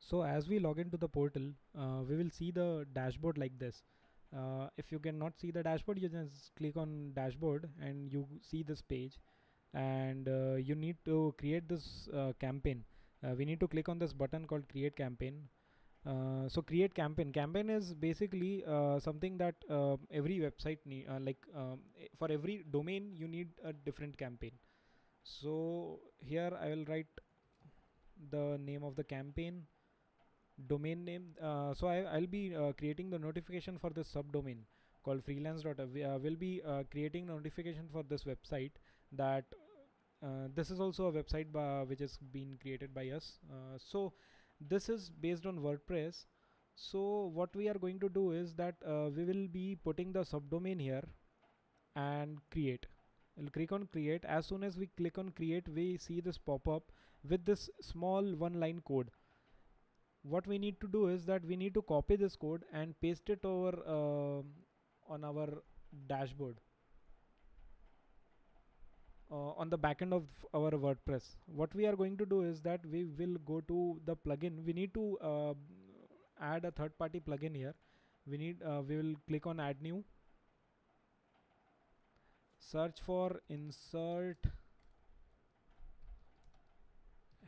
So as we log into the portal, we will see the dashboard like this. If you cannot see the dashboard, you just click on dashboard and you see this page, and you need to create this campaign. We need to click on this button called create campaign. So create campaign. Campaign is basically something that every website need. For every domain, you need a different campaign. So here I will write the name of the campaign, domain name. I'll be creating the notification for this subdomain called freelance.dev. We'll be creating notification for this website that this is also a website which is being created by us. So this is based on WordPress. So what we are going to do is that we will be putting the subdomain here and create. We'll click on create. As soon as we click on create, we see this pop up with this small one line code. What we need to do is that we need to copy this code and paste it over on our dashboard, on the backend of our WordPress. What we are going to do is that we will go to the plugin. We need to add a third-party plugin here. We will click on add new, search for insert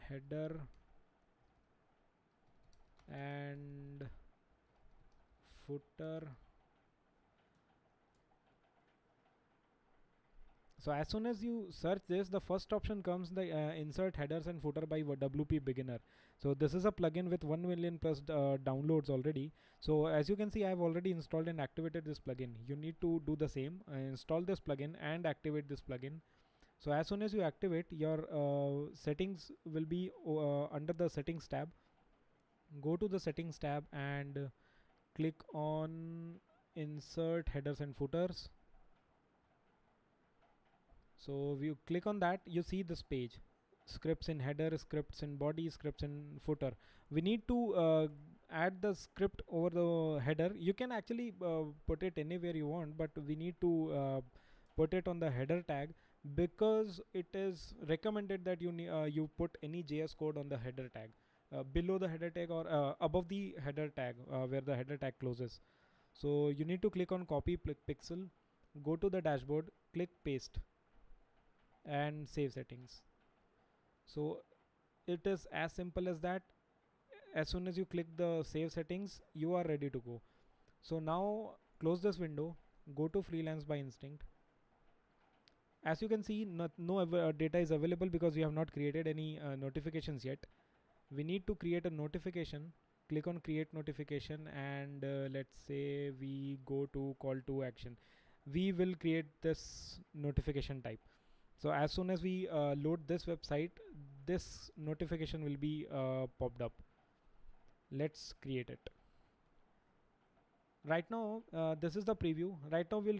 header and footer. So as soon as you search this, the first option comes, the insert headers and footer by WP Beginner. So this is a plugin with 1 million plus downloads already. So as you can see, I have already installed and activated this plugin. You need to do the same, install this plugin and activate this plugin. So as soon as you activate, your settings will be under the settings tab. Go to the settings tab and click on insert headers and footers. So if you click on that, you see this page: scripts in header, scripts in body, scripts in footer. We need to add the script over the header. You can actually put it anywhere you want, but we need to put it on the header tag, because it is recommended that you put any JS code on the header tag, below the header tag or above the header tag, where the header tag closes. So you need to click on copy pixel, go to the dashboard, click paste and save settings. So it is as simple as that. As soon as you click the save settings, you are ready to go. So now close this window, go to freelance by instinct. As you can see, no data is available because we have not created any notifications yet. We need to create a notification. Click on create notification, and let's say we go to call to action. We will create this notification type. So as soon as we load this website, this notification will be popped up. Let's create it. Right now, this is the preview. Right now we'll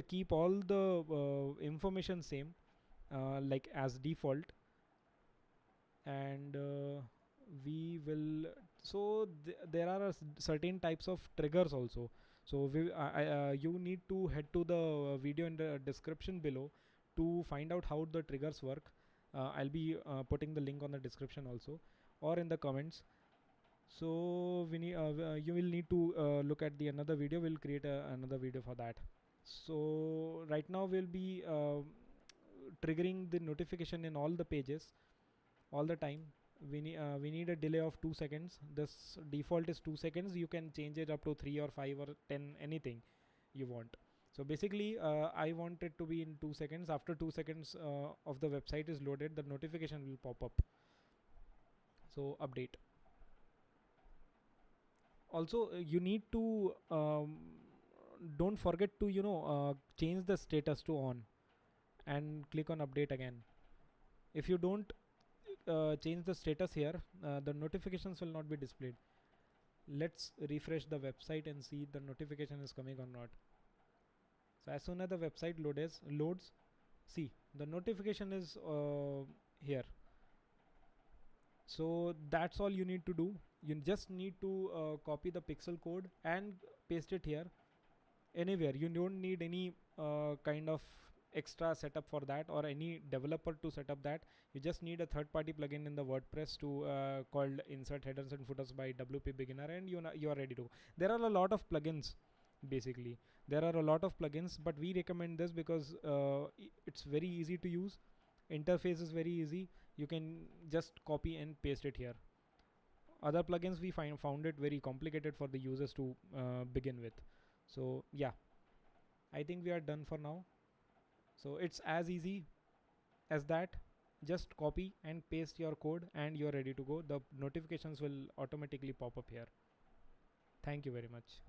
keep all the information same, like as default, and we will, so there are certain types of triggers also. So you need to head to the video in the description below to find out how the triggers work. I'll be putting the link on the description also, or in the comments. So we need you will need to look at the another video. We'll create another video for that. So right now we'll be triggering the notification in all the pages all the time. We need a delay of 2 seconds. This default is 2 seconds. You can change it up to 3 or 5 or 10, anything you want. So basically I want it to be in 2 seconds. After 2 seconds of the website is loaded, the notification will pop up. So update. Also you need to don't forget to change the status to on and click on update again. If you don't change the status here, the notifications will not be displayed. Let's refresh the website and see the notification is coming or not. So as soon as the website loads, see the notification is here. So that's all you need to do. You just need to copy the pixel code and paste it here anywhere. You don't need any kind of extra setup for that, or any developer to set up that. You just need a third-party plugin in the WordPress to called insert headers and footers by WP Beginner, and you are ready to go. There are a lot of plugins. Basically, there are a lot of plugins, but we recommend this because it's very easy to use. Interface is very easy. You can just copy and paste it here. Other plugins we found it very complicated for the users to begin with. So yeah, I think we are done for now. So it's as easy as that. Just copy and paste your code and you're ready to go. The notifications will automatically pop up here. Thank you very much.